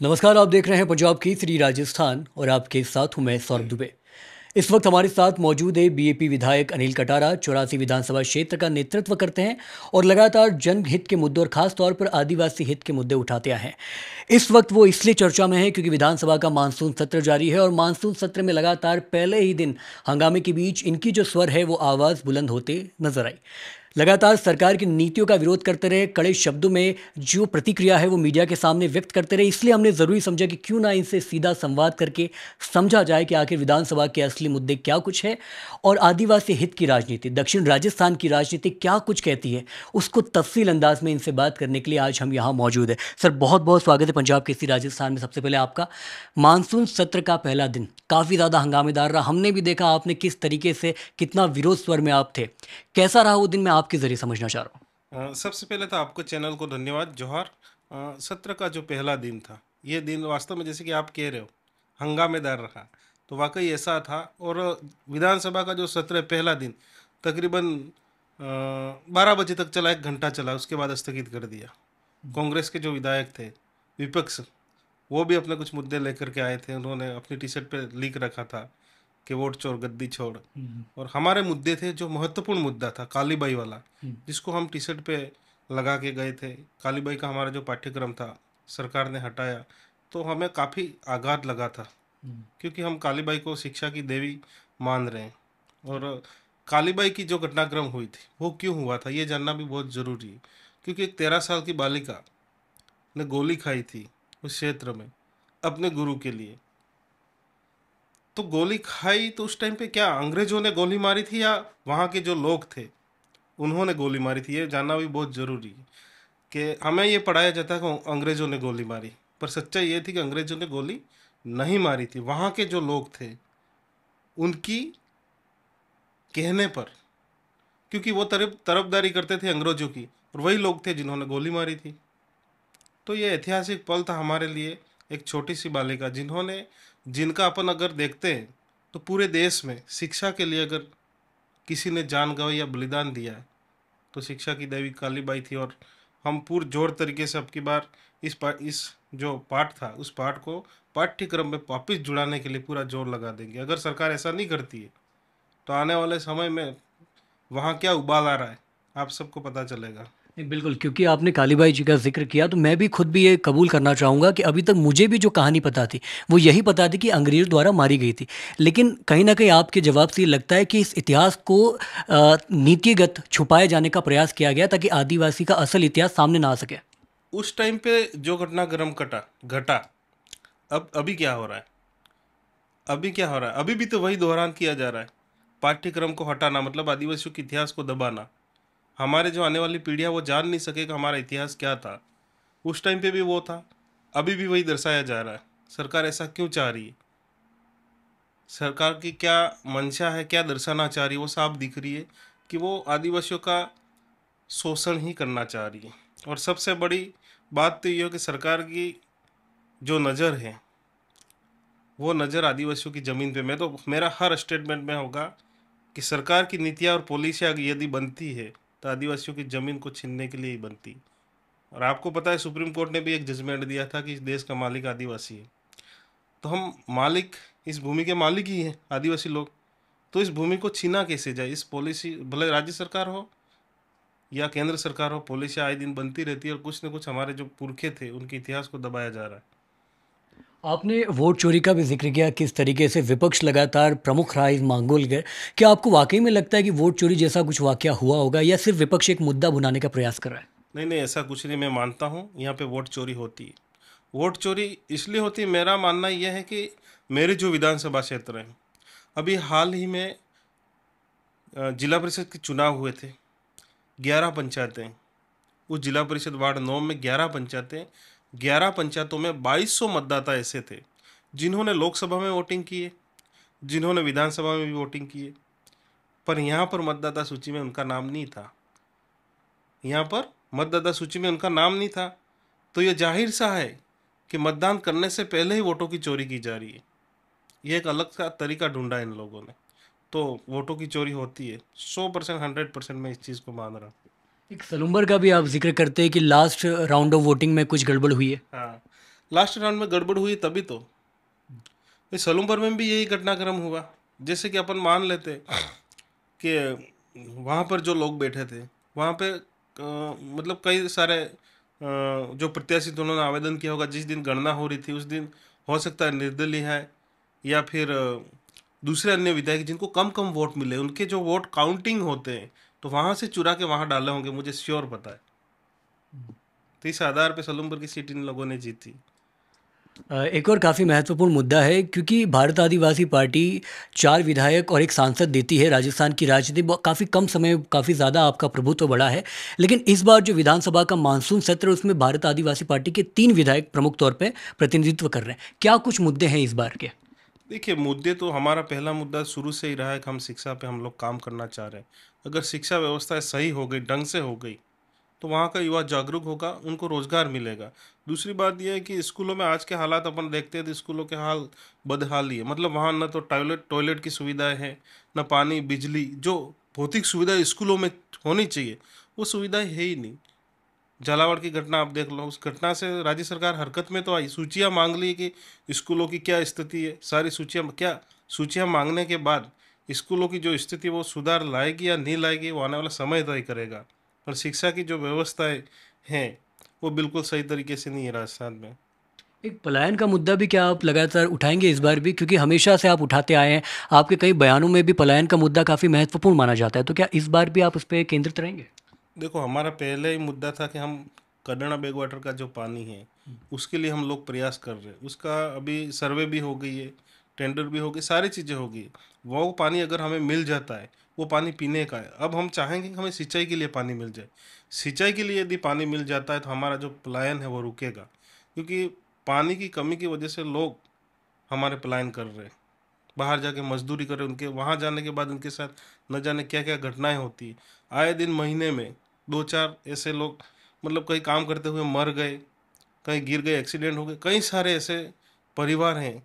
नमस्कार। आप देख रहे हैं पंजाब केसरी राजस्थान और आपके साथ हूं मैं सौरभ दुबे। इस वक्त हमारे साथ मौजूद है बीएपी विधायक अनिल कटारा। 84 विधानसभा क्षेत्र का नेतृत्व करते हैं और लगातार जनहित के मुद्दे और खास तौर पर आदिवासी हित के मुद्दे उठाते आए हैं। इस वक्त वो इसलिए चर्चा में है क्योंकि विधानसभा का मानसून सत्र जारी है और मानसून सत्र में लगातार पहले ही दिन हंगामे के बीच इनकी जो स्वर है वो आवाज़ बुलंद होते नजर आई। लगातार सरकार की नीतियों का विरोध करते रहे, कड़े शब्दों में जो प्रतिक्रिया है वो मीडिया के सामने व्यक्त करते रहे। इसलिए हमने ज़रूरी समझा कि क्यों ना इनसे सीधा संवाद करके समझा जाए कि आखिर विधानसभा के असली मुद्दे क्या कुछ है और आदिवासी हित की राजनीति, दक्षिण राजस्थान की राजनीति क्या कुछ कहती है, उसको तफसील अंदाज में इनसे बात करने के लिए आज हम यहाँ मौजूद हैं। सर, बहुत बहुत स्वागत है पंजाब केसरी राजस्थान में। सबसे पहले आपका मानसून सत्र का पहला दिन काफ़ी ज़्यादा हंगामेदार रहा। हमने भी देखा आपने किस तरीके से, कितना विरोध स्वर में आप थे। कैसा रहा वो दिन, मैं आपके ज़रिए समझना चाह रहा हूँ। सबसे पहले तो आपको चैनल को धन्यवाद, जोहार। सत्र का जो पहला दिन था, ये दिन वास्तव में जैसे कि आप कह रहे हो हंगामेदार रहा, तो वाकई ऐसा था। और विधानसभा का जो सत्र है पहला दिन तकरीबन 12 बजे तक चला, 1 घंटा चला, उसके बाद स्थगित कर दिया। कांग्रेस के जो विधायक थे, विपक्ष, वो भी अपने कुछ मुद्दे लेकर के आए थे। उन्होंने अपनी टी शर्ट पे लिख रखा था कि वोट चोर गद्दी छोड़। और हमारे मुद्दे थे, जो महत्वपूर्ण मुद्दा था कालीबाई वाला, जिसको हम टी शर्ट पे लगा के गए थे। कालीबाई का हमारा जो पाठ्यक्रम था सरकार ने हटाया, तो हमें काफ़ी आघात लगा था, क्योंकि हम कालीबाई को शिक्षा की देवी मान रहे हैं। और कालीबाई की जो घटनाक्रम हुई थी वो क्यों हुआ था ये जानना भी बहुत ज़रूरी है, क्योंकि एक 13 साल की बालिका ने गोली खाई थी उस क्षेत्र में अपने गुरु के लिए। तो गोली खाई तो उस टाइम पे क्या अंग्रेजों ने गोली मारी थी या वहाँ के जो लोग थे उन्होंने गोली मारी थी, ये जानना भी बहुत ज़रूरी है। कि हमें ये पढ़ाया जाता है कि अंग्रेजों ने गोली मारी, पर सच्चाई ये थी कि अंग्रेजों ने गोली नहीं मारी थी। वहाँ के जो लोग थे उनकी कहने पर, क्योंकि वो तरफदारी करते थे अंग्रेजों की, और वही लोग थे जिन्होंने गोली मारी थी। तो ये ऐतिहासिक पल था हमारे लिए। एक छोटी सी बालिका जिनका अपन अगर देखते हैं तो पूरे देश में शिक्षा के लिए अगर किसी ने जान गंवाई या बलिदान दिया है तो शिक्षा की देवी कालीबाई थी। और हम पूरे जोर तरीके से अब की बार इस जो पाठ था उस पाठ को पाठ्यक्रम में वापस जुड़ाने के लिए पूरा जोर लगा देंगे। अगर सरकार ऐसा नहीं करती है तो आने वाले समय में वहाँ क्या उबाल आ रहा है आप सबको पता चलेगा। नहीं, बिल्कुल, क्योंकि आपने कालीबाई जी का जिक्र किया तो मैं भी खुद भी ये कबूल करना चाहूँगा कि अभी तक मुझे भी जो कहानी पता थी वो यही पता थी कि अंग्रेज़ द्वारा मारी गई थी। लेकिन कहीं ना कहीं आपके जवाब से ये लगता है कि इस इतिहास को नीतिगत छुपाए जाने का प्रयास किया गया ताकि आदिवासी का असल इतिहास सामने ना आ सके। उस टाइम पे जो घटनाक्रम घटा, अब अभी क्या हो रहा है? अभी क्या हो रहा है? अभी भी तो वही दोहरान किया जा रहा है। पाठ्यक्रम को हटाना मतलब आदिवासियों के इतिहास को दबाना। हमारे जो आने वाली पीढ़ियां वो जान नहीं सकेगा हमारा इतिहास क्या था। उस टाइम पे भी वो था, अभी भी वही दर्शाया जा रहा है। सरकार ऐसा क्यों चाह रही है? सरकार की क्या मंशा है, क्या दर्शाना चाह रही है? वो साफ दिख रही है कि वो आदिवासियों का शोषण ही करना चाह रही है। और सबसे बड़ी बात तो ये है कि सरकार की जो नज़र है वो नज़र आदिवासियों की ज़मीन पे। मैं तो मेरा हर स्टेटमेंट में होगा कि सरकार की नीतियाँ और पॉलिसियाँ यदि बनती है तो आदिवासियों की ज़मीन को छीनने के लिए ही बनती। और आपको पता है सुप्रीम कोर्ट ने भी एक जजमेंट दिया था कि इस देश का मालिक आदिवासी है। तो हम मालिक, इस भूमि के मालिक ही हैं आदिवासी लोग। तो इस भूमि को छीना कैसे जाए? इस पॉलिसी, भले राज्य सरकार हो या केंद्र सरकार हो, पॉलिसी आए दिन बनती रहती है और कुछ न कुछ हमारे जो पुरखे थे उनके इतिहास को दबाया जा रहा है। आपने वोट चोरी का भी जिक्र किया, किस तरीके से विपक्ष लगातार प्रमुख रहा इस मांगोल के। क्या आपको वाकई में लगता है कि वोट चोरी जैसा कुछ वाकया हुआ होगा या सिर्फ विपक्ष एक मुद्दा भुनाने का प्रयास कर रहा है? नहीं नहीं, ऐसा कुछ नहीं। मैं मानता हूँ यहाँ पे वोट चोरी होती है। वोट चोरी इसलिए होती है, मेरा मानना यह है कि मेरे जो विधानसभा क्षेत्र हैं, अभी हाल ही में जिला परिषद के चुनाव हुए थे। 11 पंचायतें, उस जिला परिषद वार्ड 9 में 11 पंचायतें, 11 पंचायतों में 2200 मतदाता ऐसे थे जिन्होंने लोकसभा में वोटिंग की है, जिन्होंने विधानसभा में भी वोटिंग की है, पर यहाँ पर मतदाता सूची में उनका नाम नहीं था। यहाँ पर मतदाता सूची में उनका नाम नहीं था। तो ये जाहिर सा है कि मतदान करने से पहले ही वोटों की चोरी की जा रही है। ये एक अलग सा तरीका ढूंढा है इन लोगों ने। तो वोटों की चोरी होती है 100%, 100% मैं इस चीज़ को मान रहा हूँ। एक सलूम्बर का भी आप जिक्र करते हैं कि लास्ट राउंड ऑफ वोटिंग में कुछ गड़बड़ हुई है। हाँ, लास्ट राउंड में गड़बड़ हुई तभी तो। इस सलूमपुर में भी यही घटनाक्रम हुआ। जैसे कि अपन मान लेते कि वहाँ पर जो लोग बैठे थे, वहाँ पे मतलब कई सारे जो प्रत्याशी थे उन्होंने आवेदन किया होगा। जिस दिन गणना हो रही थी उस दिन हो सकता है निर्दलीय है या फिर दूसरे अन्य विधायक जिनको कम कम वोट मिले, उनके जो वोट काउंटिंग होते हैं तो वहाँ से चुरा के वहाँ डाले होंगे, मुझे श्योर पता है। तो इस आधार पे सलूमपुर की सीट इन लोगों ने जीती। एक और काफ़ी महत्वपूर्ण मुद्दा है क्योंकि भारत आदिवासी पार्टी 4 विधायक और एक सांसद देती है। राजस्थान की राजनीति काफ़ी कम समय काफ़ी ज़्यादा आपका प्रभुत्व बढ़ा है, लेकिन इस बार जो विधानसभा का मानसून सत्र है उसमें भारत आदिवासी पार्टी के 3 विधायक प्रमुख तौर पे प्रतिनिधित्व कर रहे हैं। क्या कुछ मुद्दे हैं इस बार के? देखिए, मुद्दे तो हमारा पहला मुद्दा शुरू से ही रहा है कि हम शिक्षा पे हम लोग काम करना चाह रहे हैं। अगर शिक्षा व्यवस्था सही हो गई, ढंग से हो गई, तो वहाँ का युवा जागरूक होगा, उनको रोजगार मिलेगा। दूसरी बात यह है कि स्कूलों में आज के हालात अपन देखते हैं तो स्कूलों के हाल बदहाल ही है। मतलब वहाँ न तो टॉयलेट टॉयलेट की सुविधाएं हैं, न पानी, बिजली, जो भौतिक सुविधा स्कूलों में होनी चाहिए वो सुविधाएं है ही नहीं। झालावाड़ की घटना आप देख लो, उस घटना से राज्य सरकार हरकत में तो आई, सूचियां मांग ली कि स्कूलों की क्या स्थिति है। सारी सूचियां मांगने के बाद स्कूलों की जो स्थिति वो सुधार लाएगी या नहीं लाएगी वो आने वाला समय तय करेगा। पर शिक्षा की जो व्यवस्थाएं हैं वो बिल्कुल सही तरीके से नहीं है राजस्थान में। एक पलायन का मुद्दा भी क्या आप लगातार उठाएंगे इस बार भी, क्योंकि हमेशा से आप उठाते आए हैं, आपके कई बयानों में भी पलायन का मुद्दा काफ़ी महत्वपूर्ण माना जाता है, तो क्या इस बार भी आप उस पर केंद्रित रहेंगे? देखो, हमारा पहले ही मुद्दा था कि हम कड्डना बैक वाटर का जो पानी है उसके लिए हम लोग प्रयास कर रहे हैं। उसका अभी सर्वे भी हो गई है, टेंडर भी हो गई, सारी चीज़ें हो गई। वो पानी अगर हमें मिल जाता है, वो पानी पीने का है। अब हम चाहेंगे कि हमें सिंचाई के लिए पानी मिल जाए। सिंचाई के लिए यदि पानी मिल जाता है तो हमारा जो पलायन है वो रुकेगा, क्योंकि पानी की कमी की वजह से लोग हमारे पलायन कर रहे हैं, बाहर जाके मजदूरी कर रहे हैं। उनके वहाँ जाने के बाद उनके साथ न जाने क्या क्या घटनाएं होती है। आए दिन महीने में दो चार ऐसे लोग मतलब कहीं काम करते हुए मर गए, कहीं गिर गए, एक्सीडेंट हो गए। कई सारे ऐसे परिवार हैं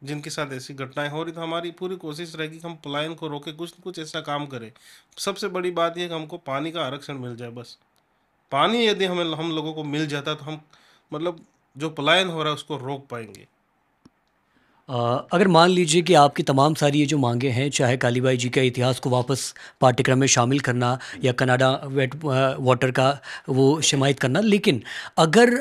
जिनके साथ ऐसी घटनाएं हो रही। तो हमारी पूरी कोशिश रहेगी कि हम पलायन को रोके, कुछ न कुछ ऐसा काम करें। सबसे बड़ी बात यह कि हमको पानी का आरक्षण मिल जाए बस। पानी यदि हमें हम लोगों को मिल जाता तो हम मतलब जो पलायन हो रहा है उसको रोक पाएंगे। अगर मान लीजिए कि आपकी तमाम सारी ये जो मांगे हैं, चाहे कालीबाई जी के इतिहास को वापस पाठ्यक्रम में शामिल करना या कनाडा वेट वाटर का वो शमायत करना, लेकिन अगर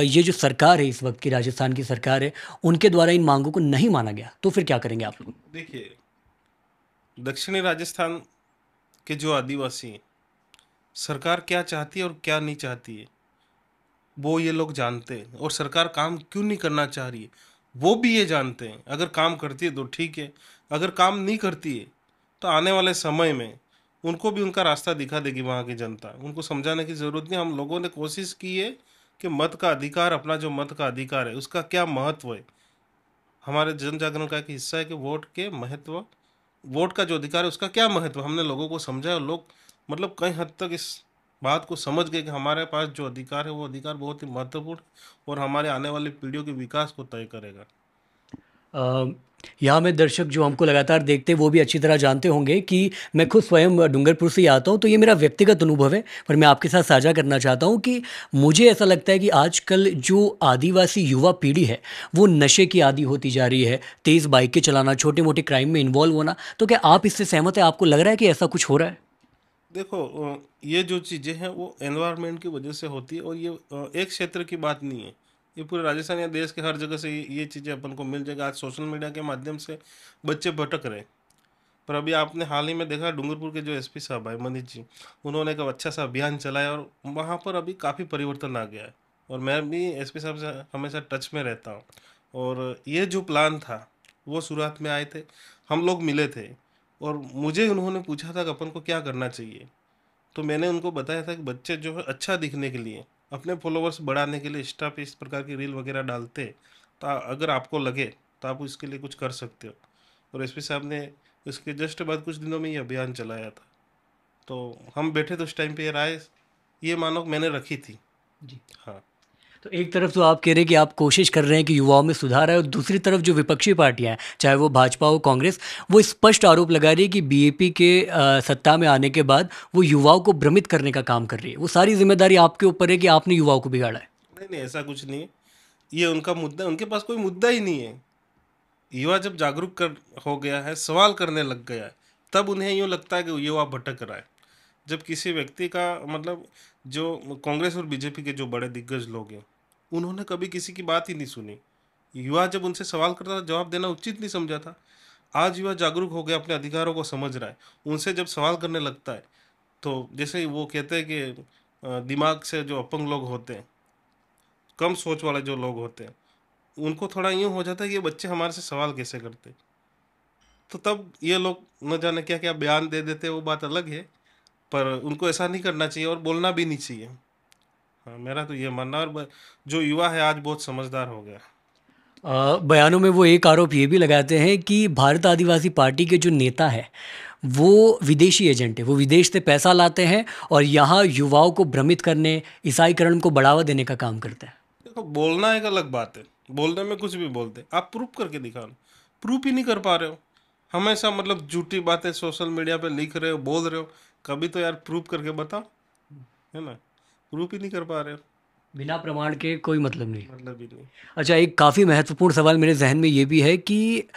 ये जो सरकार है इस वक्त की राजस्थान की सरकार है, उनके द्वारा इन मांगों को नहीं माना गया, तो फिर क्या करेंगे आप लोग? देखिए, दक्षिणी राजस्थान के जो आदिवासी हैं, सरकार क्या चाहती है और क्या नहीं चाहती है वो ये लोग जानते हैं। और सरकार काम क्यों नहीं करना चाह रही है वो भी ये जानते हैं। अगर काम करती है तो ठीक है, अगर काम नहीं करती है तो आने वाले समय में उनको भी उनका रास्ता दिखा देगी वहाँ की जनता। उनको समझाने की ज़रूरत नहीं। हम लोगों ने कोशिश की है कि मत का अधिकार, अपना जो मत का अधिकार है उसका क्या महत्व है। हमारे जन जागरण का एक हिस्सा है कि वोट के महत्व, वोट का जो अधिकार है उसका क्या महत्व हमने लोगों को समझाया। और लोग मतलब कई हद तक इस बात को समझ गए कि हमारे पास जो अधिकार है वो अधिकार बहुत ही महत्वपूर्ण और हमारे आने वाली पीढ़ियों के विकास को तय करेगा। अ, यहाँ में दर्शक जो हमको लगातार देखते हैं वो भी अच्छी तरह जानते होंगे कि मैं खुद स्वयं डूंगरपुर से ही आता हूँ, तो ये मेरा व्यक्तिगत अनुभव है, पर मैं आपके साथ साझा करना चाहता हूँ कि मुझे ऐसा लगता है कि आजकल जो आदिवासी युवा पीढ़ी है वो नशे की आदी होती जा रही है, तेज़ बाइकें चलाना, छोटे मोटे क्राइम में इन्वॉल्व होना। तो क्या आप इससे सहमत है? आपको लग रहा है कि ऐसा कुछ हो रहा है? देखो, ये जो चीज़ें हैं वो एनवायरनमेंट की वजह से होती है और ये एक क्षेत्र की बात नहीं है। ये पूरे राजस्थान या देश के हर जगह से ये चीज़ें अपन को मिल जाएगा। आज सोशल मीडिया के माध्यम से बच्चे भटक रहे हैं। पर अभी आपने हाल ही में देखा डूंगरपुर के जो एसपी साहब है मनीष जी, उन्होंने एक अच्छा सा अभियान चलाया और वहाँ पर अभी काफ़ी परिवर्तन आ गया है। और मैं भी एसपी साहब से हमेशा टच में रहता हूँ। और ये जो प्लान था वो शुरुआत में आए थे, हम लोग मिले थे और मुझे उन्होंने पूछा था कि अपन को क्या करना चाहिए। तो मैंने उनको बताया था कि बच्चे जो है अच्छा दिखने के लिए, अपने फॉलोअर्स बढ़ाने के लिए इंस्टा पे इस प्रकार की रील वगैरह डालते, तो अगर आपको लगे तो आप इसके लिए कुछ कर सकते हो। और एसपी साहब ने इसके जस्ट बाद कुछ दिनों में ये अभियान चलाया था। तो हम बैठे तो उस टाइम पे ये राय, ये मानो मैंने रखी थी। जी। हाँ। तो एक तरफ तो आप कह रहे हैं कि आप कोशिश कर रहे हैं कि युवाओं में सुधार आए, और दूसरी तरफ जो विपक्षी पार्टियां हैं, चाहे वो भाजपा हो, कांग्रेस, वो स्पष्ट आरोप लगा रही है कि बीएपी के सत्ता में आने के बाद वो युवाओं को भ्रमित करने का काम कर रही है। वो सारी जिम्मेदारी आपके ऊपर है कि आपने युवाओं को बिगाड़ा है। नहीं नहीं, ऐसा कुछ नहीं है। ये उनका मुद्दा, उनके पास कोई मुद्दा ही नहीं है। युवा जब जागरूक कर हो गया है, सवाल करने लग गया है, तब उन्हें यूँ लगता है कि युवा भटक रहा है। जब किसी व्यक्ति का मतलब, जो कांग्रेस और बीजेपी के जो बड़े दिग्गज लोग हैं, उन्होंने कभी किसी की बात ही नहीं सुनी। युवा जब उनसे सवाल करता था, जवाब देना उचित नहीं समझा था। आज युवा जागरूक हो गया, अपने अधिकारों को समझ रहा है, उनसे जब सवाल करने लगता है, तो जैसे ही वो कहते हैं कि दिमाग से जो अपंग लोग होते हैं, कम सोच वाले जो लोग होते हैं, उनको थोड़ा यूँ हो जाता है कि ये बच्चे हमारे से सवाल कैसे करते। तो तब ये लोग न जाने क्या क्या बयान दे देते हैं, वो बात अलग है। पर उनको ऐसा नहीं करना चाहिए और बोलना भी नहीं चाहिए। हाँ, मेरा तो ये मानना है। और जो युवा है आज बहुत समझदार हो गया। बयानों में वो एक आरोप ये भी लगाते हैं कि भारत आदिवासी पार्टी के जो नेता है वो विदेशी एजेंट है, वो विदेश से पैसा लाते हैं और यहाँ युवाओं को भ्रमित करने, ईसाईकरण को बढ़ावा देने का काम करते हैं। देखो, बोलना एक अलग बात है, बोलने में कुछ भी बोलते, आप प्रूफ करके दिखाओ। प्रूफ ही नहीं कर पा रहे हो, हमेशा मतलब झूठी बातें सोशल मीडिया पे लिख रहे हो, बोल रहे हो। कभी तो यार प्रूफ करके बताओ, है ना। प्रूफ ही नहीं कर पा रहे हो, बिना प्रमाण के कोई मतलब नहीं। मतलब ही नहीं। अच्छा, एक काफ़ी महत्वपूर्ण सवाल मेरे जहन में ये भी है कि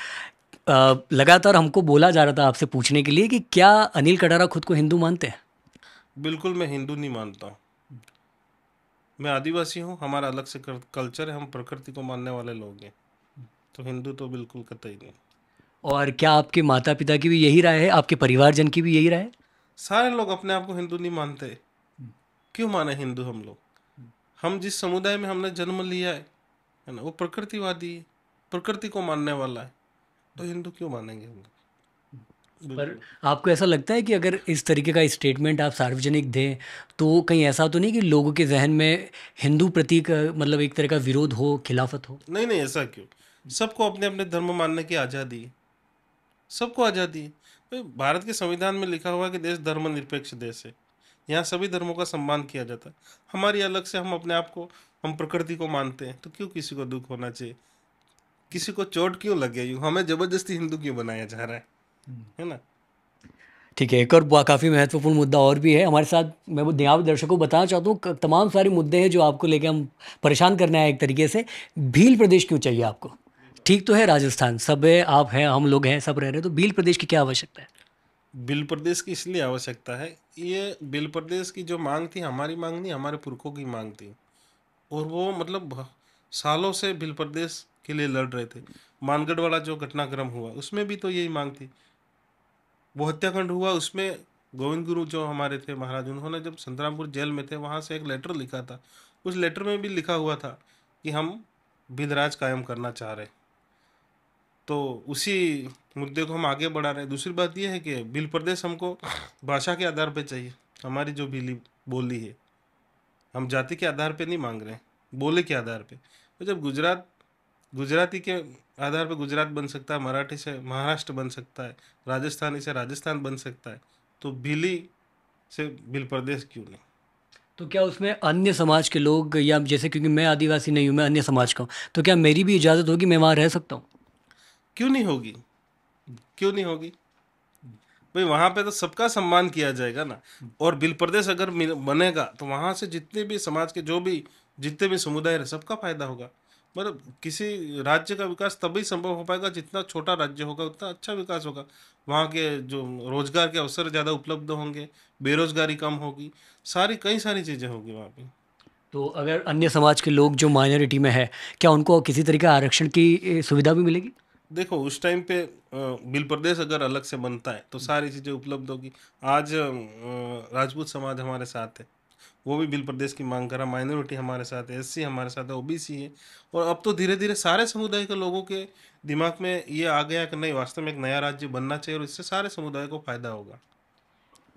लगातार हमको बोला जा रहा था आपसे पूछने के लिए कि क्या अनिल कटारा खुद को हिंदू मानते हैं? बिल्कुल मैं हिंदू नहीं मानता हूँ। मैं आदिवासी हूँ, हमारा अलग से कल्चर है, हम प्रकृति को मानने वाले लोग हैं। तो हिंदू तो बिल्कुल कतई नहीं। और क्या आपके माता पिता की भी यही राय है, आपके परिवारजन की भी यही राय है? सारे लोग अपने आप को हिंदू नहीं मानते। क्यों माने हिंदू हम लोग? हम जिस समुदाय में हमने जन्म लिया है ना, वो प्रकृतिवादी है, प्रकृति को मानने वाला है। तो हिंदू क्यों मानेंगे हम लोग? पर बिल्कुल। आपको ऐसा लगता है कि अगर इस तरीके का स्टेटमेंट आप सार्वजनिक दें तो कहीं ऐसा तो नहीं कि लोगों के जहन में हिंदू प्रतीक मतलब एक तरह का विरोध हो, खिलाफत हो? नहीं नहीं, ऐसा क्यों? सबको अपने अपने धर्म मानने की आज़ादी है, सबको आज़ादी है। भाई, भारत के संविधान में लिखा हुआ है कि देश धर्मनिरपेक्ष देश है, यहाँ सभी धर्मों का सम्मान किया जाता है। हमारी अलग से हम अपने आप को, हम प्रकृति को मानते हैं, तो क्यों किसी को दुख होना चाहिए? किसी को चोट क्यों लगे? यूँ हमें जबरदस्ती हिंदू क्यों बनाया जा रहा है ना। ठीक है, एक और काफ़ी महत्वपूर्ण मुद्दा और भी है हमारे साथ। मैं वो आप दर्शकों को बताना चाहता हूँ, तमाम सारे मुद्दे हैं जो आपको लेके हम परेशान करने आए एक तरीके से। भील प्रदेश क्यों चाहिए आपको? ठीक तो है, राजस्थान सब है, आप हैं, हम लोग हैं, सब रह रहे हैं, तो भील प्रदेश की क्या आवश्यकता है? बिल प्रदेश की इसलिए आवश्यकता है, ये बिल प्रदेश की जो मांग थी, हमारी मांग नहीं, हमारे पुरखों की मांग थी। और वो मतलब सालों से बिल प्रदेश के लिए लड़ रहे थे। मानगढ़ वाला जो घटनाक्रम हुआ, उसमें भी तो यही मांग थी। वो हत्याकांड हुआ, उसमें गोविंद गुरु जो हमारे थे महाराज, उन्होंने जब संतरामपुर जेल में थे, वहाँ से एक लेटर लिखा था। उस लेटर में भी लिखा हुआ था कि हम भिलराज कायम करना चाह रहे हैं। तो उसी मुद्दे को हम आगे बढ़ा रहे हैं। दूसरी बात यह है कि भील प्रदेश हमको भाषा के आधार पे चाहिए। हमारी जो भीली बोली है, हम जाति के आधार पे नहीं मांग रहे हैं, बोली के आधार पे। तो जब गुजराती के आधार पे गुजरात बन सकता है, मराठी से महाराष्ट्र बन सकता है, राजस्थानी से राजस्थान बन सकता है, तो भीली से भील प्रदेश क्यों नहीं? तो क्या उसमें अन्य समाज के लोग, या जैसे क्योंकि मैं आदिवासी नहीं हूँ, मैं अन्य समाज का हूँ, तो क्या मेरी भी इजाज़त होगी, मैं वहाँ रह सकता हूँ? क्यों नहीं होगी? क्यों नहीं होगी? भाई, वहां पे तो सबका सम्मान किया जाएगा ना। और बिल प्रदेश अगर बनेगा, तो वहां से जितने भी समाज के जो भी जितने भी समुदाय है, सबका फायदा होगा। मतलब किसी राज्य का विकास तभी संभव हो पाएगा, जितना छोटा राज्य होगा उतना अच्छा विकास होगा। वहाँ के जो रोजगार के अवसर ज़्यादा उपलब्ध होंगे, बेरोजगारी कम होगी, सारी कई सारी चीज़ें होगी वहाँ पे। तो अगर अन्य समाज के लोग जो माइनॉरिटी में है, क्या उनको किसी तरीके का आरक्षण की सुविधा भी मिलेगी? देखो, उस टाइम पे बिल प्रदेश अगर अलग से बनता है, तो सारी चीज़ें उपलब्ध होगी। आज राजपूत समाज हमारे साथ है, वो भी बिल प्रदेश की मांग कर रहा। माइनॉरिटी हमारे साथ है, एससी हमारे साथ है, ओबीसी है। और अब तो धीरे धीरे सारे समुदाय के लोगों के दिमाग में ये आ गया कि नहीं, वास्तव में एक नया राज्य बनना चाहिए, और इससे सारे समुदाय को फायदा होगा।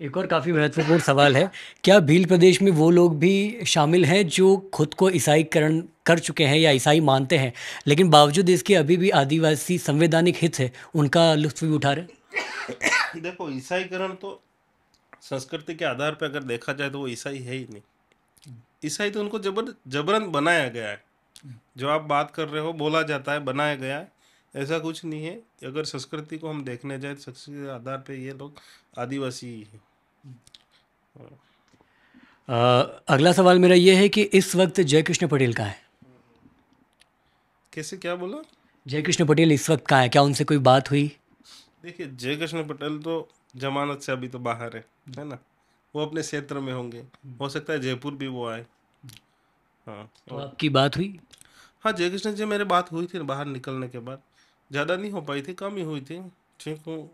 एक और काफ़ी महत्वपूर्ण सवाल है, क्या भील प्रदेश में वो लोग भी शामिल हैं जो खुद को ईसाईकरण कर चुके हैं या ईसाई मानते हैं, लेकिन बावजूद इसके अभी भी आदिवासी संवैधानिक हित है, उनका लुत्फ़ भी उठा रहे हैं? देखो, ईसाईकरण तो संस्कृति के आधार पर अगर देखा जाए तो वो ईसाई है ही नहीं। ईसाई तो उनको जबरन बनाया गया है। जो आप बात कर रहे हो, बोला जाता है बनाया गया है, ऐसा कुछ नहीं है। अगर संस्कृति को हम देखने जाए, तो संस्कृति के आधार पे ये लोग आदिवासी ही हैं। अगला सवाल मेरा ये है कि इस वक्त जय कृष्ण पटेल कहाँ है? कैसे, क्या बोला? जयकृष्ण पटेल इस वक्त कहाँ है, क्या उनसे कोई बात हुई? देखिए, जयकृष्ण पटेल तो जमानत से अभी तो बाहर है ना। वो अपने क्षेत्र में होंगे, हो सकता है जयपुर भी वो आए। हाँ। तो और आपकी बात हुई? हाँ, जयकृष्ण जी मेरे बात हुई थी बाहर निकलने के बाद। ज़्यादा नहीं हो पाई थी, कम ही हुई थी। ठीक हूँ,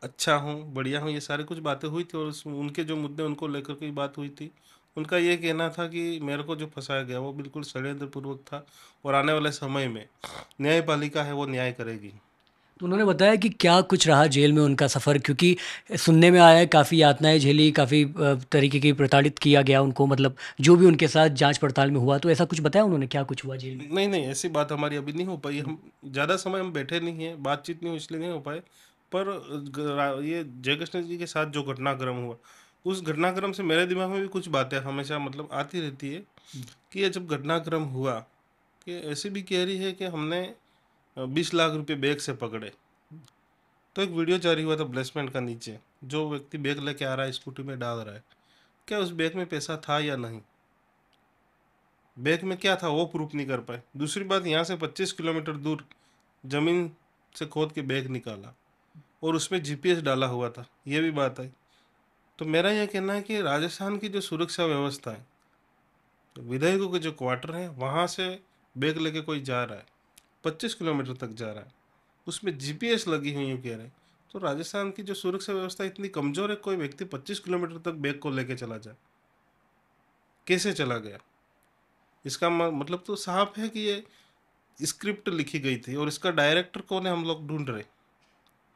अच्छा हूँ, बढ़िया हूँ, ये सारी कुछ बातें हुई थी। और उनके जो मुद्दे उनको लेकर के बात हुई थी। उनका ये कहना था कि मेरे को जो फंसाया गया वो बिल्कुल षड्यंत्र पूर्वक था, और आने वाले समय में न्यायपालिका है वो न्याय करेगी। तो उन्होंने बताया कि क्या कुछ रहा जेल में उनका सफ़र, क्योंकि सुनने में आया है काफ़ी यातनाएं झेली, काफ़ी तरीके की प्रताड़ित किया गया उनको, मतलब जो भी उनके साथ जांच पड़ताल में हुआ, तो ऐसा कुछ बताया उन्होंने, क्या कुछ हुआ जेल में? नहीं नहीं, ऐसी बात हमारी अभी नहीं हो पाई। हम ज़्यादा समय हम बैठे नहीं हैं, बातचीत नहीं हुई, इसलिए नहीं हो पाए। पर ये जयकृष्ण जी के साथ जो घटनाक्रम हुआ, उस घटनाक्रम से मेरे दिमाग में भी कुछ बातें हमेशा मतलब आती रहती है। कि ये जब घटनाक्रम हुआ, कि ऐसी भी कह रही है कि हमने 20 लाख रुपए बैग से पकड़े। तो एक वीडियो जारी हुआ था प्लेसमेंट का, नीचे जो व्यक्ति बैग लेके आ रहा है स्कूटी में डाल रहा है, क्या उस बैग में पैसा था या नहीं, बैग में क्या था वो प्रूफ नहीं कर पाए। दूसरी बात, यहाँ से 25 किलोमीटर दूर जमीन से खोद के बैग निकाला और उसमें जीपीएस डाला हुआ था, ये भी बात आई। तो मेरा यह कहना है कि राजस्थान की जो सुरक्षा व्यवस्था है, विधायकों के जो क्वार्टर है वहाँ से बैग लेके कोई जा रहा है, 25 किलोमीटर तक जा रहा है, उसमें जीपीएस लगी हुई, यूँ कह रहे हैं। तो राजस्थान की जो सुरक्षा व्यवस्था इतनी कमजोर है, कोई व्यक्ति 25 किलोमीटर तक बैग को लेके चला जाए, कैसे चला गया? इसका मतलब तो साफ है कि ये स्क्रिप्ट लिखी गई थी, और इसका डायरेक्टर कौन है हम लोग ढूंढ रहे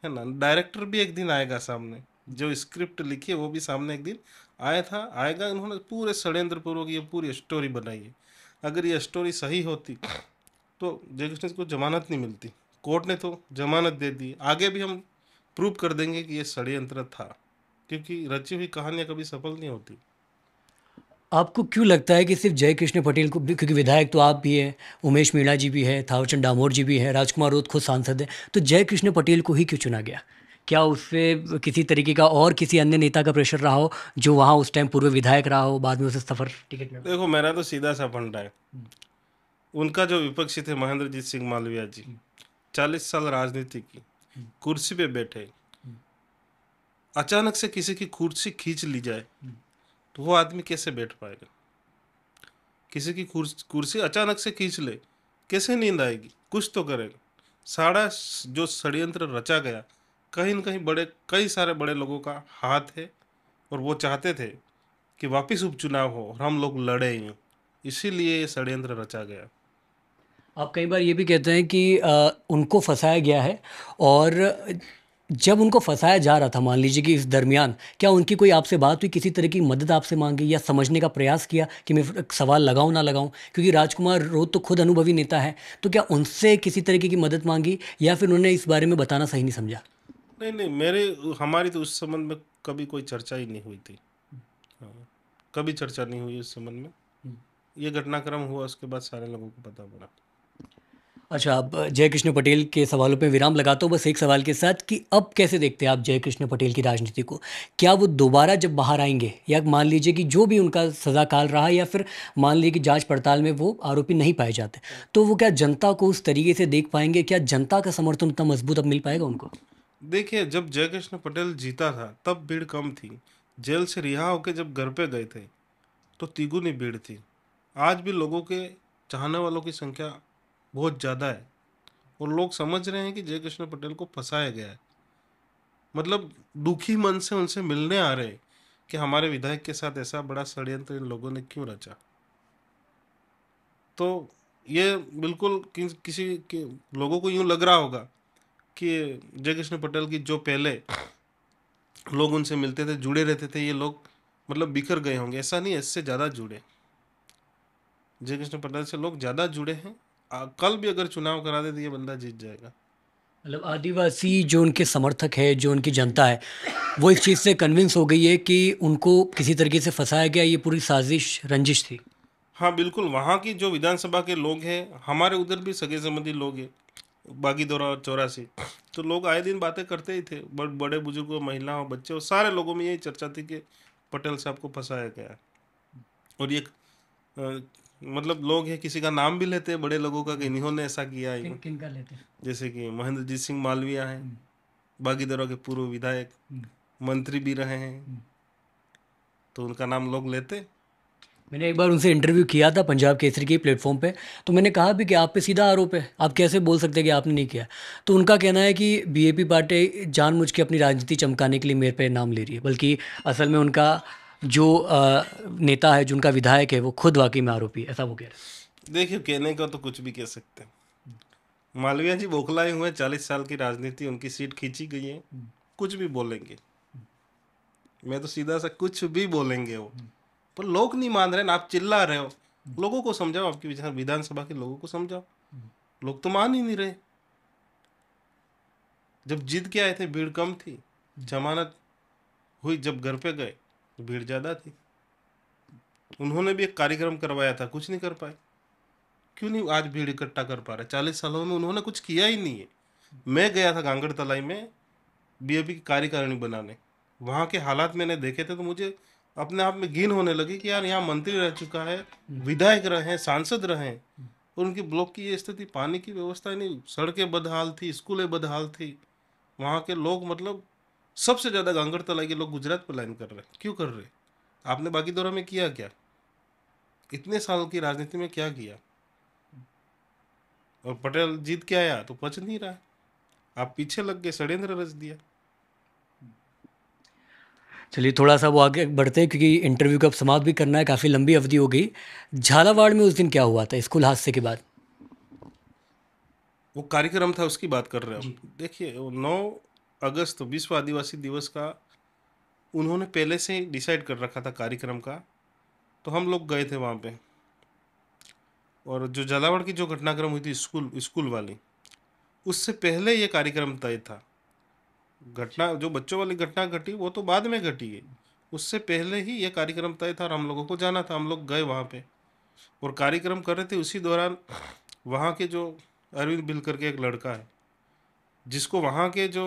है ना। डायरेक्टर भी एक दिन आएगा सामने, जो स्क्रिप्ट लिखी है वो भी सामने एक दिन आया था, आएगा। इन्होंने पूरे षड्यंत्र पूर्वक ये पूरी स्टोरी बनाई है। अगर ये स्टोरी सही होती तो जयकृष्ण को जमानत नहीं मिलती। कोर्ट ने तो जमानत दे दी, आगे भी हम प्रूव कर देंगे कि ये षड्यंत्र था, क्योंकि रची हुई कहानियां कभी सफल नहीं होती। आपको क्यों लगता है कि सिर्फ जय कृष्ण पटेल को, क्योंकि विधायक तो आप भी हैं, उमेश मीणा जी भी है, थावरचंद डामोर जी भी हैं, राजकुमार रोत खुद सांसद हैं, तो जय कृष्ण पटेल को ही क्यों चुना गया? क्या उससे किसी तरीके का और किसी अन्य नेता का प्रेशर रहा हो, जो वहाँ उस टाइम पूर्व विधायक रहा हो, बाद में उसे सफर टिकट मिला? देखो, मेरा तो सीधा सा फंडा है। उनका जो विपक्षी थे महेंद्रजीत सिंह मालविया जी, 40 साल राजनीति की, कुर्सी पे बैठे, अचानक से किसी की कुर्सी खींच ली जाए तो वो आदमी कैसे बैठ पाएगा? किसी की कुर्सी अचानक से खींच ले, कैसे नींद आएगी? कुछ तो करेगा। सारा जो षड्यंत्र रचा गया, कहीं न कहीं कई सारे बड़े लोगों का हाथ है, और वो चाहते थे कि वापिस उपचुनाव हो और हम लोग लड़े यूं, इसीलिए ये षड्यंत्र रचा गया। आप कई बार ये भी कहते हैं कि उनको फंसाया गया है, और जब उनको फंसाया जा रहा था, मान लीजिए कि इस दरमियान क्या उनकी कोई आपसे बात हुई, किसी तरह की मदद आपसे मांगी या समझने का प्रयास किया कि मैं एक सवाल लगाऊं ना लगाऊं? क्योंकि राजकुमार रोत तो खुद अनुभवी नेता है, तो क्या उनसे किसी तरीके की मदद मांगी, या फिर उन्होंने इस बारे में बताना सही नहीं समझा? नहीं नहीं, हमारी तो उस संबंध में कभी कोई चर्चा ही नहीं हुई थी। हाँ, कभी चर्चा नहीं हुई उस संबंध में। ये घटनाक्रम हुआ उसके बाद सारे लोगों को पता पड़ा। अच्छा, अब जय कृष्ण पटेल के सवालों पे विराम लगाता हूँ बस एक सवाल के साथ, कि अब कैसे देखते हैं आप जय कृष्ण पटेल की राजनीति को? क्या वो दोबारा जब बाहर आएंगे, या मान लीजिए कि जो भी उनका सज़ा काल रहा, या फिर मान लीजिए कि जांच पड़ताल में वो आरोपी नहीं पाए जाते, तो वो क्या जनता को उस तरीके से देख पाएंगे? क्या जनता का समर्थन उतना मजबूत अब मिल पाएगा उनको? देखिए, जब जयकृष्ण पटेल जीता था तब भीड़ कम थी। जेल से रिहा होकर जब घर पे गए थे तो तिगुनी भीड़ थी। आज भी लोगों के चाहने वालों की संख्या बहुत ज़्यादा है, और लोग समझ रहे हैं कि जयकृष्ण पटेल को फंसाया गया है। मतलब दुखी मन से उनसे मिलने आ रहे हैं कि हमारे विधायक के साथ ऐसा बड़ा षड्यंत्र इन लोगों ने क्यों रचा। तो ये बिल्कुल लोगों को यूं लग रहा होगा कि जयकृष्ण पटेल की जो पहले लोग उनसे मिलते थे, जुड़े रहते थे, ये लोग मतलब बिखर गए होंगे। ऐसा नहीं है, इससे ज़्यादा जुड़े, जयकृष्ण पटेल से लोग ज़्यादा जुड़े हैं। कल भी अगर चुनाव करा दे तो ये बंदा जीत जाएगा। मतलब आदिवासी जो उनके समर्थक है, जो उनकी जनता है, वो इस चीज़ से कन्विंस हो गई है कि उनको किसी तरीके से फंसाया गया, ये पूरी साजिश रंजिश थी। हाँ बिल्कुल, वहाँ की जो विधानसभा के लोग हैं, हमारे उधर भी सगे संबंधी लोग हैं, बागीदोरा और चौरासी, तो लोग आए दिन बातें करते ही थे। बड़े बुजुर्गों, महिलाओं, बच्चों, सारे लोगों में यही चर्चा थी कि पटेल साहब को फंसाया गया है। और ये मतलब लोग हैं किसी का नाम भी लेते हैं बड़े लोगों का कि इन्होंने ऐसा किया है, किन का लेते हैं? जैसे कि महेंद्रजीत सिंह मालविया हैं, बागीदरा के पूर्व विधायक, हम्म, मंत्री भी रहे हैं, हम्म। तो उनका नाम लोग लेते हैं। मैंने एक बार उनसे इंटरव्यू किया था पंजाब केसरी के प्लेटफॉर्म पे। तो मैंने कहा भी कि आप पे सीधा आरोप है, आप कैसे बोल सकते हैं कि आपने नहीं किया। तो उनका कहना है कि बीएपी पार्टी जानबूझ के अपनी राजनीति चमकाने के लिए मेरे पे नाम ले रही है, बल्कि असल में उनका जो नेता है, जो उनका विधायक है, वो खुद वाकई में आरोपी है, ऐसा वो कह रहे देखिए, कहने का तो कुछ भी कह सकते हैं। मालविया जी बौखलाए हुए, 40 साल की राजनीति, उनकी सीट खींची गई है, कुछ भी बोलेंगे। मैं तो सीधा सा कुछ भी बोलेंगे वो, पर लोग नहीं मान रहे ना। आप चिल्ला रहे हो, लोगों को समझाओ, आपकी विधानसभा के लोगों को समझाओ। लोग तो मान ही नहीं रहे। जब जीत के आए थे भीड़ कम थी, जमानत हुई जब घर पे गए तो भीड़ ज्यादा थी। उन्होंने भी एक कार्यक्रम करवाया था, कुछ नहीं कर पाए। क्यों नहीं आज भीड़ इकट्ठा कर पा रहे? 40 सालों में उन्होंने कुछ किया ही नहीं है। मैं गया था गांगड़ तलाई में बीएपी की कार्यकारिणी बनाने, वहाँ के हालात मैंने देखे थे तो मुझे अपने आप में घिन होने लगी कि यार यहाँ मंत्री रह चुका है, विधायक रहे, सांसद रहे, और उनकी ब्लॉक की ये स्थिति, पानी की व्यवस्था ही नहीं, सड़कें बदहाल थी, स्कूलें बदहाल थी। वहाँ के लोग मतलब सबसे ज़्यादा गांगड़ तलाई के लोग गुजरात पर लाइन कर रहे हैं। क्यों कर रहे? आपने बाकी दौरा में किया क्या? इतने साल की राजनीति में क्या किया? और पटेल जीत के आया तो पच नहीं रहा है। आप पीछे लग गए, षड्यंत्र रच दिया। चलिए थोड़ा सा वो आगे बढ़ते हैं, क्योंकि इंटरव्यू का अब समाप्त भी करना है, काफ़ी लंबी अवधि हो गई। झालावाड़ में उस दिन क्या हुआ था स्कूल हादसे के बाद? वो कार्यक्रम था, उसकी बात कर रहे हो? जी। देखिए, वो 9 अगस्त विश्व आदिवासी दिवस का उन्होंने पहले से ही डिसाइड कर रखा था कार्यक्रम का, तो हम लोग गए थे वहाँ पे। और जो झालावाड़ की जो घटनाक्रम हुई थी स्कूल स्कूल वाली, उससे पहले ये कार्यक्रम तय था। घटना जो बच्चों वाली घटना घटी वो तो बाद में घटी है, उससे पहले ही ये कार्यक्रम तय था और हम लोगों को जाना था। हम लोग गए वहाँ पे और कार्यक्रम कर रहे थे। उसी दौरान वहाँ के जो अरविंद बिल करके एक लड़का है, जिसको वहाँ के जो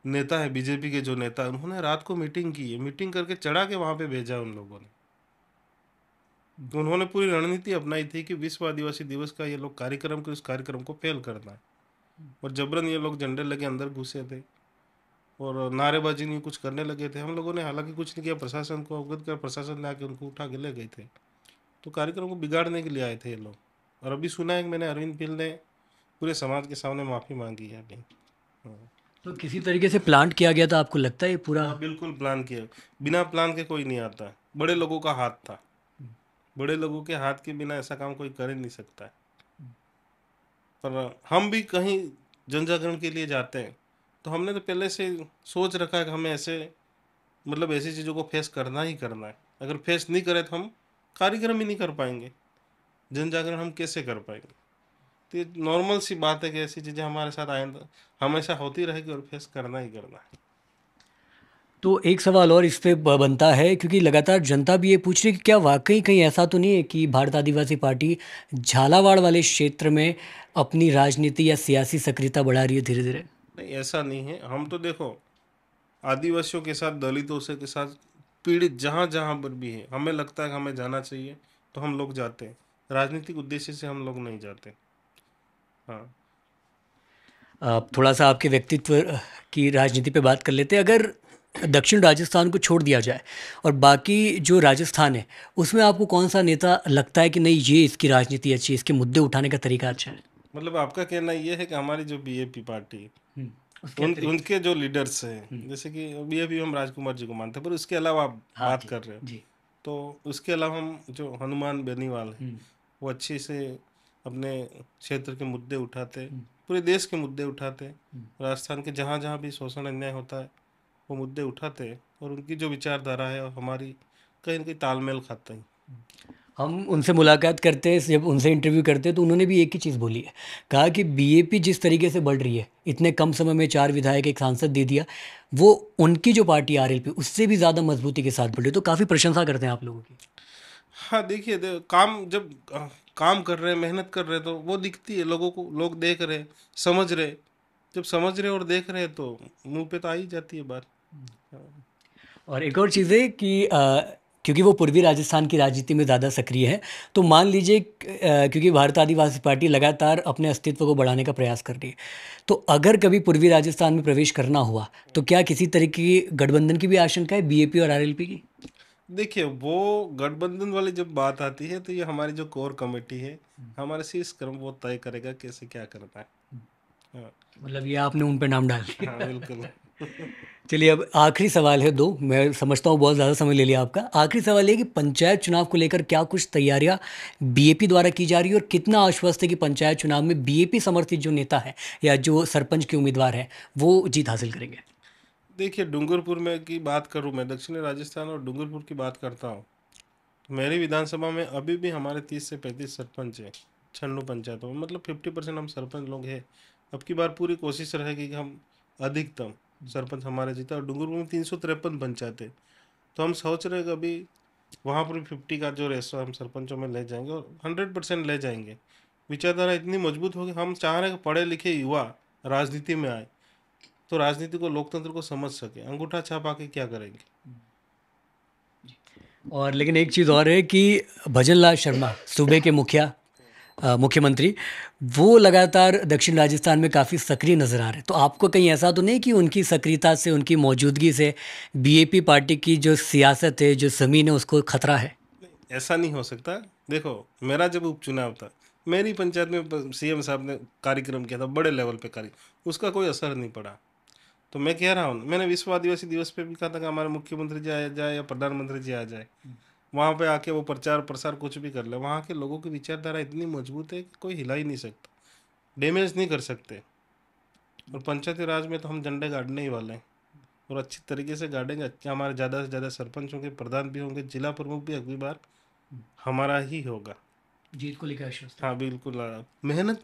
नेता है, बीजेपी के जो नेता है, उन्होंने रात को मीटिंग की है, मीटिंग करके चढ़ा के वहाँ पे भेजा उन लोगों ने। तो उन्होंने पूरी रणनीति अपनाई थी कि विश्व आदिवासी दिवस का ये लोग कार्यक्रम के उस कार्यक्रम को फेल करना है, और जबरन ये लोग झंडे लेके अंदर घुसे थे और नारेबाजी नहीं कुछ करने लगे थे। हम लोगों ने हालांकि कुछ नहीं किया, प्रशासन को अवगत कर, प्रशासन ने आके उनको उठा के ले गए थे। तो कार्यक्रम को बिगाड़ने के लिए आए थे ये लोग। और अभी सुना है कि मैंने अरविंद पिल ने पूरे समाज के सामने माफ़ी मांगी है अभी। हाँ। तो किसी तरीके से प्लांट किया गया था, आपको लगता है ये पूरा? हाँ, बिल्कुल प्लान किया। बिना प्लान के कोई नहीं आता। बड़े लोगों का हाथ था, बड़े लोगों के हाथ के बिना ऐसा काम कोई कर ही नहीं सकता है। पर हम भी कहीं जन जागरण के लिए जाते हैं तो हमने तो पहले से सोच रखा है कि हमें ऐसे मतलब ऐसी चीज़ों को फेस करना ही करना है। अगर फेस नहीं करें तो हम कार्यक्रम ही नहीं कर पाएंगे, जन जागरण हम कैसे कर पाएंगे? तो ये नॉर्मल सी बात है कि ऐसी चीज़ें हमारे साथ आइंदा हमेशा होती रहेगी और फेस करना ही करना है। तो एक सवाल और इस पे बनता है, क्योंकि लगातार जनता भी ये पूछ रही है कि क्या वाकई कहीं ऐसा तो नहीं है कि भारत आदिवासी पार्टी झालावाड़ वाले क्षेत्र में अपनी राजनीति या सियासी सक्रियता बढ़ा रही है धीरे धीरे? नहीं, ऐसा नहीं है। हम तो देखो, आदिवासियों के साथ, दलितों से के साथ, पीड़ित जहाँ जहाँ पर भी है, हमें लगता है कि हमें जाना चाहिए तो हम लोग जाते हैं। राजनीतिक उद्देश्य से हम लोग नहीं जाते। हाँ। थोड़ा सा आपके व्यक्तित्व की राजनीति पे बात कर लेते हैं। अगर दक्षिण राजस्थान को छोड़ दिया जाए और बाकी जो राजस्थान है, उसमें आपको कौन सा नेता लगता है कि नहीं, ये इसकी राजनीति अच्छी है, इसके मुद्दे उठाने का तरीका अच्छा है? मतलब आपका कहना ये है कि हमारी जो बीएपी पार्टी है, उसके अतिरिक्त। उनके जो लीडर्स हैं, जैसे कि बीएपी हम राजकुमार जी को मानते हैं, पर उसके अलावा आप हाँ बात जी। कर रहे हो, जी। तो उसके अलावा हम जो हनुमान बेनीवाल है, वो अच्छे से अपने क्षेत्र के मुद्दे उठाते, पूरे देश के मुद्दे उठाते, राजस्थान के जहाँ जहाँ भी शोषण अन्याय होता है वो मुद्दे उठाते, और उनकी जो विचारधारा है और हमारी कहीं ना कहीं तालमेल खाता है। हम उनसे मुलाकात करते हैं, जब उनसे इंटरव्यू करते हैं, तो उन्होंने भी एक ही चीज़ बोली है। कहा कि बीएपी जिस तरीके से बढ़ रही है, इतने कम समय में 4 विधायक, एक सांसद दे दिया, वो उनकी जो पार्टी आरएलपी उससे भी ज़्यादा मजबूती के साथ बढ़ रही है। तो काफ़ी प्रशंसा करते हैं आप लोगों की। हाँ, देखिए, काम जब काम कर रहे हैं, मेहनत कर रहे हैं, तो वो दिखती है लोगों को, लोग देख रहे हैं, समझ रहे हैं। जब समझ रहे हैं और देख रहे हैं तो मुंह पे तो आ ही जाती है बात। हाँ। और एक और चीज़ है कि क्योंकि वो पूर्वी राजस्थान की राजनीति में ज़्यादा सक्रिय है। तो मान लीजिए क्योंकि भारत आदिवासी पार्टी लगातार अपने अस्तित्व को बढ़ाने का प्रयास कर रही है, तो अगर कभी पूर्वी राजस्थान में प्रवेश करना हुआ तो क्या किसी तरह की गठबंधन की भी आशंका है बीएपी और आरएलपी की? देखिए, वो गठबंधन वाली जब बात आती है तो ये हमारी जो कोर कमेटी है, हमारे शीर्ष क्रम वो तय करेगा कैसे क्या करना है। हाँ। मतलब ये आपने उन पे नाम डाल दिया। हाँ, बिल्कुल। चलिए, अब आखिरी सवाल है दो, मैं समझता हूँ बहुत ज़्यादा समय ले लिया आपका। आखिरी सवाल ये कि पंचायत चुनाव को लेकर क्या कुछ तैयारियां बीएपी द्वारा की जा रही है और कितना आश्वस्त है कि पंचायत चुनाव में बीएपी समर्थित जो नेता है या जो सरपंच के उम्मीदवार हैं वो जीत हासिल करेंगे? देखिए, डूंगरपुर में की बात करूँ, मैं दक्षिणी राजस्थान और डूंगरपुर की बात करता हूँ, मेरी विधानसभा में अभी भी हमारे 30 से 35 सरपंच हैं, 96 पंचायतों में, मतलब 50% हम सरपंच लोग हैं। अब की बार पूरी कोशिश रहेगी कि हम अधिकतम सरपंच हमारे जीता, और डूंगरपुर में 353 पंचायतें, तो हम सोच रहे हैं कि अभी वहाँ पर भी 50 का जो रेशो हम सरपंचों में ले जाएंगे और 100% ले जाएंगे। विचारधारा इतनी मजबूत होगी, हम चाह रहे हैं कि पढ़े लिखे युवा राजनीति में आए, तो राजनीति को, लोकतंत्र को समझ सके। अंगूठा छाप आके क्या करेंगे। और लेकिन एक चीज़ और है कि भजनलाल शर्मा सूबे के मुख्यमंत्री, वो लगातार दक्षिण राजस्थान में काफ़ी सक्रिय नज़र आ रहे हैं। तो आपको कहीं ऐसा तो नहीं कि उनकी सक्रियता से, उनकी मौजूदगी से बीएपी पार्टी की जो सियासत है, जो ज़मीन है, उसको खतरा है? ऐसा नहीं हो सकता। देखो, मेरा जब उपचुनाव था, मेरी पंचायत में सीएम साहब ने कार्यक्रम किया था, बड़े लेवल पे कार्यक्रम, उसका कोई असर नहीं पड़ा। तो मैं कह रहा हूँ, मैंने विश्व आदिवासी दिवस पे भी कहा था कि हमारे मुख्यमंत्री जी आ जाए या प्रधानमंत्री जी आ जाए, वहाँ पे आके वो प्रचार प्रसार कुछ भी कर ले, वहाँ के लोगों की विचारधारा इतनी मजबूत है कि कोई हिला ही नहीं सकता, डैमेज नहीं कर सकते। और पंचायती राज में तो हम झंडे गाड़ने ही वाले हैं, और अच्छी तरीके से गाड़ेंगे। हमारे ज़्यादा से ज़्यादा सरपंच होंगे, प्रधान भी होंगे, जिला प्रमुख भी अगली बार हमारा ही होगा। जीत को लेकर आश्वस्त? हाँ, बिल्कुल। मेहनत,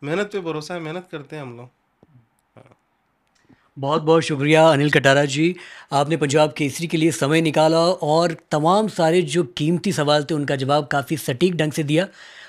मेहनत पे भरोसा है, मेहनत करते हैं हम लोग। बहुत बहुत शुक्रिया अनिल कटारा जी, आपने पंजाब केसरी के लिए समय निकाला और तमाम सारे जो कीमती सवाल थे उनका जवाब काफ़ी सटीक ढंग से दिया।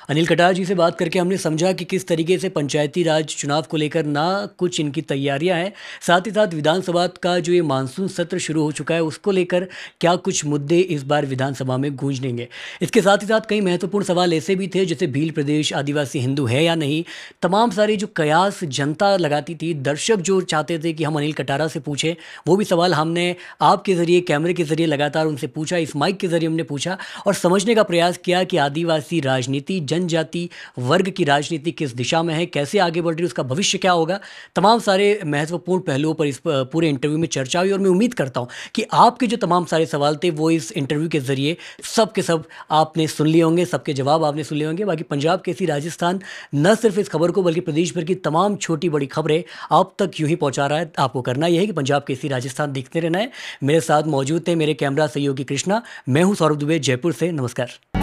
अनिल कटारा जी से बात करके हमने समझा कि किस तरीके से पंचायती राज चुनाव को लेकर ना कुछ इनकी तैयारियां हैं, साथ ही साथ विधानसभा का जो ये मानसून सत्र शुरू हो चुका है उसको लेकर क्या कुछ मुद्दे इस बार विधानसभा में गूंजनेंगे। इसके साथ ही साथ कई महत्वपूर्ण सवाल ऐसे भी थे जैसे भील प्रदेश आदिवासी हिंदू है या नहीं, तमाम सारे जो कयास जनता लगाती थी, दर्शक जो चाहते थे कि हम अनिल कटारा से पूछें, वो भी सवाल हमने आपके ज़रिए, कैमरे के ज़रिए लगातार उनसे पूछा, इस माइक के ज़रिए हमने पूछा और समझने का प्रयास किया कि आदिवासी राजनीति, जनजाति वर्ग की राजनीति किस दिशा में है, कैसे आगे बढ़ रही है, उसका भविष्य क्या होगा। तमाम सारे महत्वपूर्ण पहलुओं पर इस पूरे इंटरव्यू में चर्चा हुई और मैं उम्मीद करता हूँ कि आपके जो तमाम सारे सवाल थे वो इस इंटरव्यू के ज़रिए सब के सब आपने सुन लिए होंगे, सबके जवाब आपने सुन लिए होंगे। बाकी पंजाब केसरी राजस्थान न सिर्फ इस खबर को बल्कि प्रदेश भर की तमाम छोटी बड़ी खबरें आप तक यूं ही पहुंचा रहा है। आपको करना यह है कि पंजाब केसरी राजस्थान देखते रहना है। मेरे साथ मौजूद थे मेरे कैमरा सहयोगी कृष्णा, मैं हूं सौरभ दुबे जयपुर से। नमस्कार।